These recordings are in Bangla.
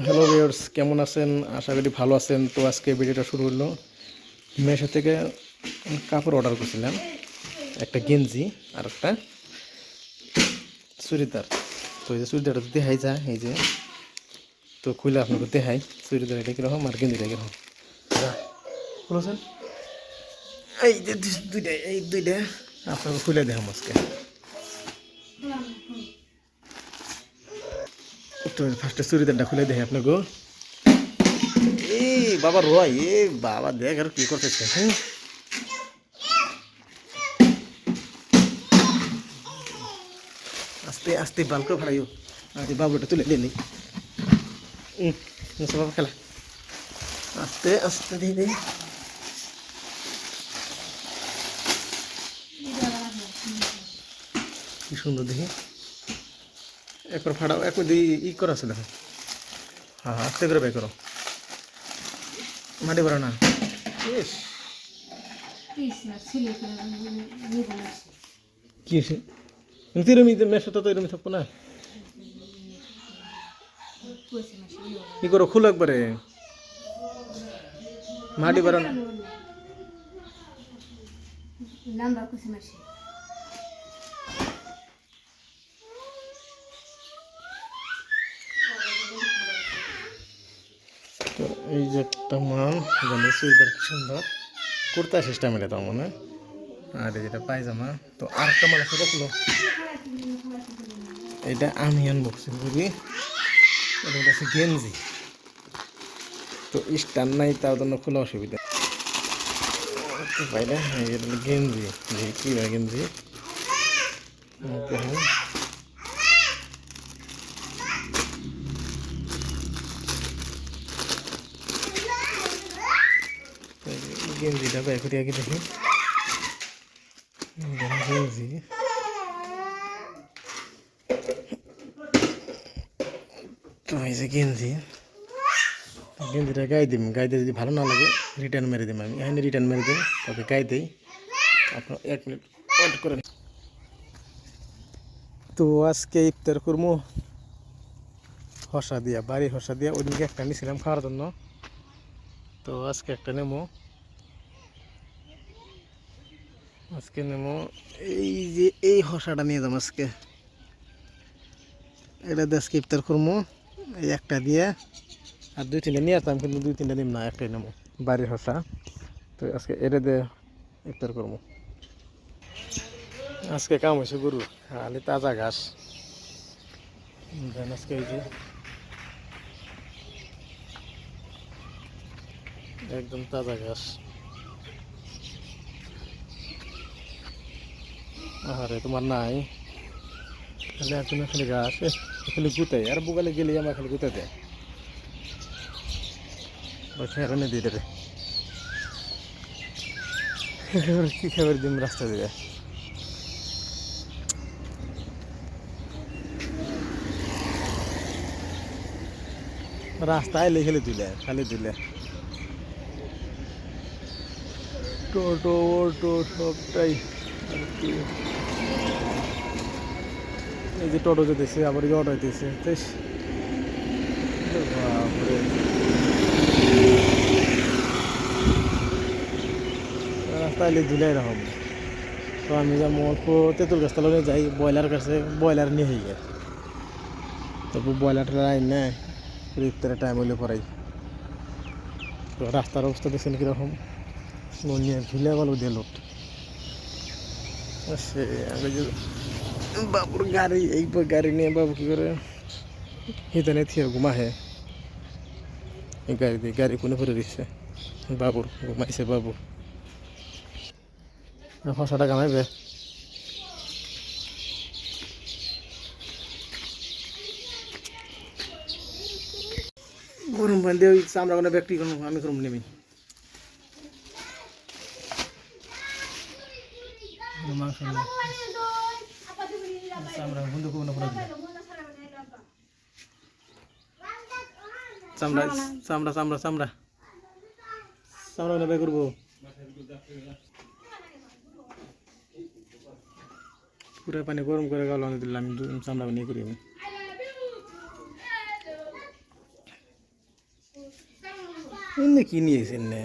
হ্যালো ভিউয়ার্স, কেমন আছেন? আশা করি ভালো আছেন। তো আজকে ভিডিওটা শুরু হলো। মেশো থেকে কাপড় অর্ডার করছিলাম, একটা গেঞ্জি আর একটা চুড়িদার। তো এই যে চুড়িদারটা দেখাই যায়, এই যে তো খুলে আপনাকে দেখাই চুড়িদার এটা কীরকম আর গেঞ্জিটা কীরকম বুঝছেন। এই যে দুইটা আপনাকে খুলে দেখাম আজকে। তো ফার্স্টে চুড়িদারটা খুলে দেখে আপনাকে। এই বাবা রয়, এ বাবা দেখ আর কি করতেছে। হ্যাঁ, আস্তে আস্তে বাল করে ফাড়াইও। আরে বাবুটা তুলে নিয়ে নেই। বাবা খেলা আস্তে আস্তে দিয়ে দিই। কি সুন্দর দেখি, একবার ফাড়াও, একবার দিয়ে করা আছে দেখো। হ্যাঁ হ্যাঁ, আস্তে করে বাই করো, মাটি ভরা না। ইস কি এরমি মেশোটা তো এরমি থাকবো না। কি করো, খুলো একবারে, মাটি ভরা না। তো এই যে একটা মাল জানি চুড়িদার, কি সুন্দর কুর্তা সিস্টেম এটা তার মনে। আর যেটা পায়জামা, তো আর একটা মাল আছে দেখলো, এটা আমি আনবক্সিং করি। এটা হচ্ছে গেঞ্জি, তো স্টান নাই, তার জন্য খোলা অসুবিধা। বাইরে এটা গেঞ্জি, কি গেঞ্জি গেঞ্জিটা বের করি আগে দেখি। গেঞ্জি, তো এই যে গেঞ্জি, গেঞ্জিটা গায়ে দিম, গায়ে যদি ভালো না লাগে রিটার্ন মেরে দিম। আমি এখানে রিটার্ন মেরে দিই, তবে গায়ে দিই। আপনার 1 মিনিট ওয়েট করেন। তো আজকে ইফতার করবো হসা দিয়া, বাড়ি হসা দিয়া। ওই দিনকে একটা নিয়েছিলাম খাওয়ার জন্য, তো আজকে একটা নেবো। আজকে নেবো এই যে এই হসাটা নিয়ে যাবো আজকে। এটা দিয়ে আজকে ইফতার করবো, এই একটা দিয়ে। আর 2-3টা নিয়ে আসতাম, কিন্তু 2-3টা নিম না, একটাই নেবো বাড়ির হসা। তো আজকে এটা দিয়ে ইফতার করবো। আজকে কাম হয়েছে গরুর, খালি তাজা ঘাস। আজকে এই যে একদম তাজা ঘাস। আরে তোমার নাই, খালি এখন খালি ঘাস, খালি গুতাই। আর বুগালে গেলে আমার খালি গুতে দেয়, খেয়ারনে দিয়ে দেবে। কি খাবার দিন রাস্তা দিয়ে রাস্তা আইলে খেলে দিলে, খালি দিলে টোটো অটো সবটাই আর কি। এই যে টোটো যেতেছে, আবার অটো হইতেছে। বাপরে, রাস্তা আইলে দিলে এরকম। তো আমি যা অল্প তেঁতুল গাছ তলে যাই, ব্রয়লার কাছে ব্রয়লার নিয়ে হয়ে গেছে। তারপর ব্রয়লারটা আইন না ইফতারের টাইম হইলে পরাই। তো রাস্তার অবস্থা দেখছেন কীরকম, নিয়ে ঝুলে গেল দিয়ে লোক। সে আগে যে বাবুর গাড়ি, এই গাড়ি নিয়ে বাবু কী করে হিতানে থিয়ে ঘুমাহে। এই গাড়ি দিয়ে গাড়ি কোনে পরে দিচ্ছে, বাবুর ঘুমাইছে বাবু। হসাটা কামাইবে। গরম পানি দিয়ে ওই চামড়া কোনো ব্যক্তি কোনো আমি করুম নেমি। মাংস চামড়া বন্ধু কোনো করে দিবে, চামড়া চামড়া চামড়া চামড়া চামড়া কোনো বের করবো। পুরো পানি গরম করে গালো দিলাম, চামড়া নিয়ে করি আমি। এনে কি নিয়েছে এনে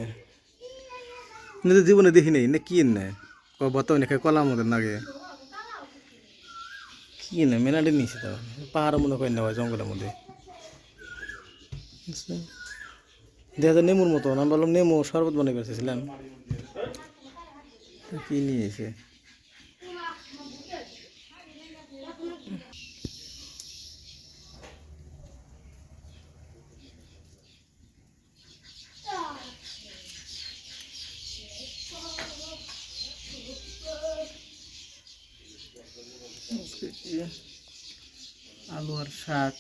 তো জীবনে দেখি নাই এনে কি এনে বর্তমানে খাই কলা আমাদের নাগে কি না মেলাডি নিয়েছে তো পাহাড় মনে করেন নেওয়া জঙ্গলের মধ্যে দেখা যায় নেমুর মতো আমি বললাম নেমু শরবত বানিয়ে বেঁচেছিলাম কি নিয়েছে আলু আর শাক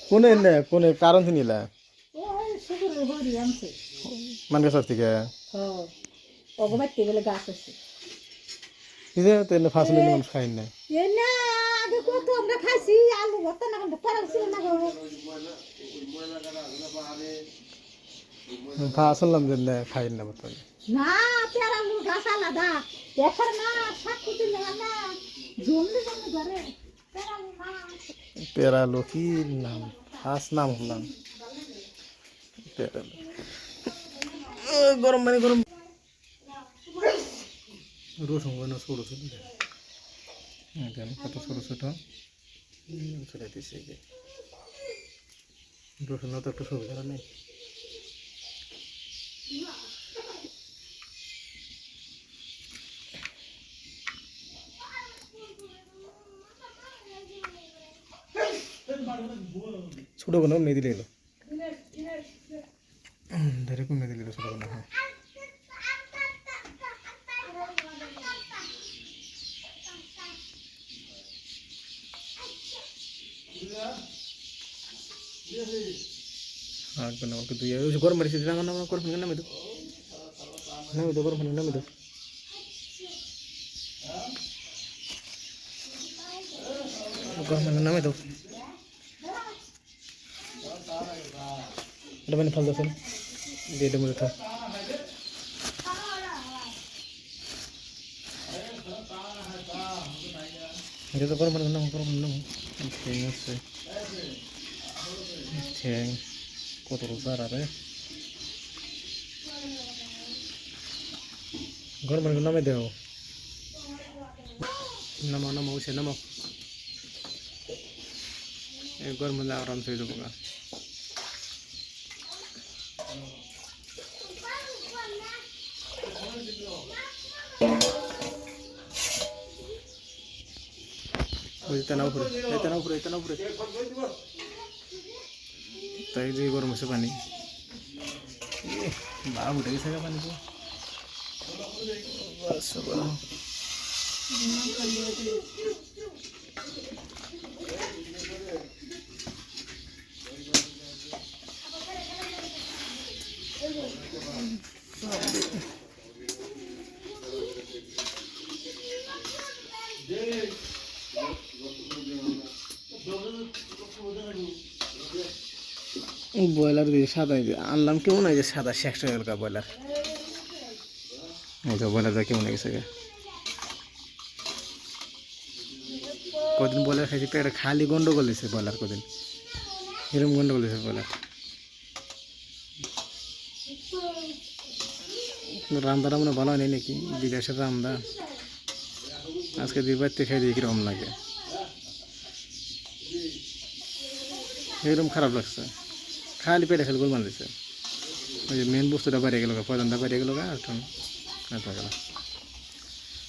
কোনে কারণ নিলা মান গাছ থেকে ফাঁসলে মানুষ খাই না ফাঁসলাম যে খাই না বর্তমানে না তেরা আলুর গাছ আলাদা এখন না শাক কুটি না জমি জমি ধরে তেরা আলু না পেরালো কি নাম ফাঁস নাম হলাম পেরালো গরম মানে গরম রসুন ছোটো ছোটো কত ছোটো ছোটো ছোটো দিচ্ছে রসুন তো একটু সুবিধা নেই ছোটো কোনো মেয়ে দিলে এলো ডাইরেক্ট মেয়ে দিলে ছোটো কোনো হ্যাঁ আমাকে দুই গরম মারিস আমার নাম গরম নামে তো গরম নামে তো গরম নামে তো এটা মানে ফল দেখুন দিয়ে দেবো তো এটা তো গরম নাম ঠিক আছে ঠিক কত রোজার আরে গরম নামে দেও নামো নামো উঠে নামো গরম আরাম से দেবো তাই যে গরম আছে পানি বাপ উঠে গেছে পানি তো ব্রয়লার দিয়ে সাদা আনলাম কেমন হয় যে সাদা 100 টাকা ব্রয়লার এই তো ব্রয়লারটা কেমন গেছে কদিন ব্রয়লার খাইছি পেটে খালি গন্ডগোল দিয়েছে ব্রয়লার কদিন এরকম গন্ডগোল দিয়েছে ব্রয়লার রান্দাটা মনে ভালো নেই নাকি বিদেশের রান্দা আজকে দুই বাড়িতে খাই দিয়ে কিরকম লাগে এরকম খারাপ লাগছে খালি পেটে খালি গোলমাল দিচ্ছে ওই যে মেন বস্তুটা বাড়িয়ে গেল প্রধানটা বাড়িয়ে গেল আর গেল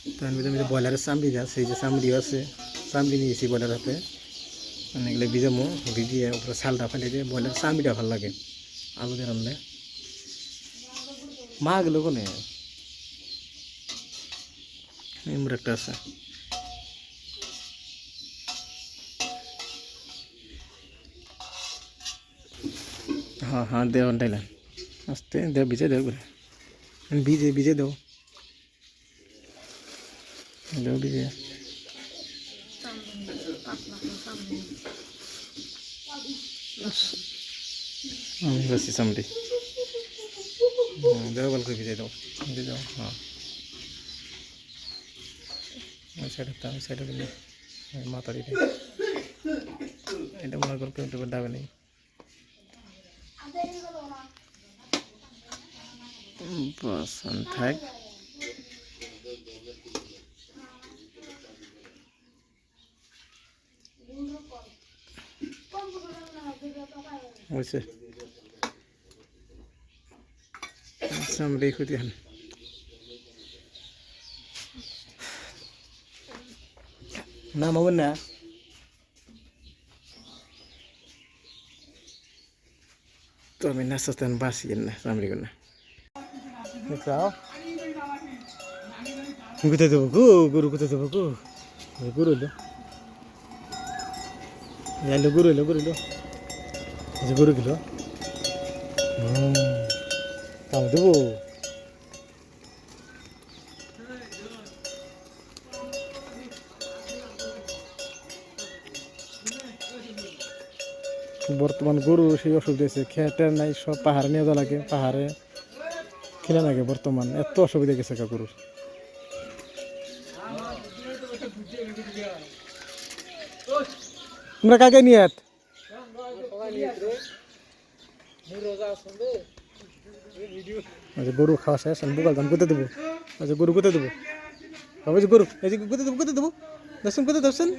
তো আমি ব্রয়লারের চামড়ি যা সেই যে চামড়িও আছে চামড়ি নিয়েছি ব্রয়লার হাতে অনেকগুলো ভিজামো ভিজিয়ে উপরে চালটা ফেলে দিয়ে ব্রয়লার চামড়িটা ভালো লাগে আলু দিয়ে রান্না মা গেল কোনে এমন একটা আছে हाँ हाँ दे डाला आस्ते दे बीजे दे बीजे दो बीजे बस सामने দেওয়াল করে ভিজাই দাও হ্যাঁ ওই সাইডে দিলে মাথা দিতে এটা মনে কর কেউ ডাবে নেই বাস থাক বুঝছে আমরা এই ক্ষতি হন না মামুন না তো আমি নাস্তা বাসি না সামরি না দেখো কোথায় দেবো গরু কোথায় দেবো গরু এলো গরু এলো গরু কিলো কাম দেবো বর্তমান গরু সেই অসুখ দিয়েছে খেটের নাই সব পাহাড়ে নিয়ে যাওয়া লাগে পাহাড়ে খেলে লাগে বর্তমান এত অসুবিধা গেছে গরুর তোমরা কাকে নিয়ে আচ্ছা গরু খাওয়া শেষ আমি বোকাল দাম কোথায় দেবো আচ্ছা গরু কোথায় দেবো ভাবছি গরু এই যে কোথায় দেবো দেখছেন কোথায় দেখছেন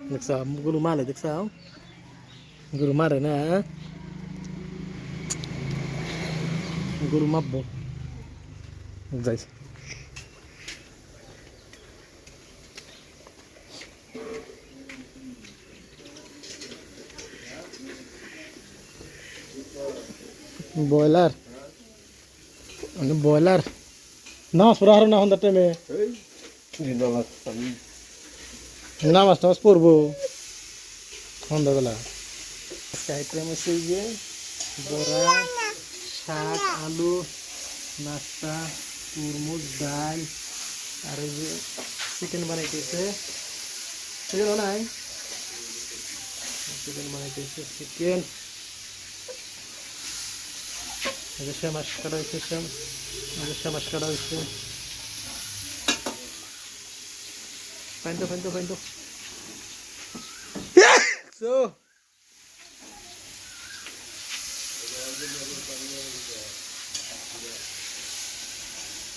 দেখছ গরু মারে দেখছ গরু মারে না গরু মাপবো যাই ব্রয়লার নামাজ পড়া হারো না সন্ধ্যার টাইমে নামাজ পড়বো সন্ধ্যাবেলা আইটেম হচ্ছে যে বড়া শাক আলু নাস্তা তরমুজ ডাল আর এই যে চিকেন বানাইতেছে চিকেন বানাই চিকেন শ্যামাস কাটা হয়েছে শ্যামাস কাটা হয়েছে ফাইন তো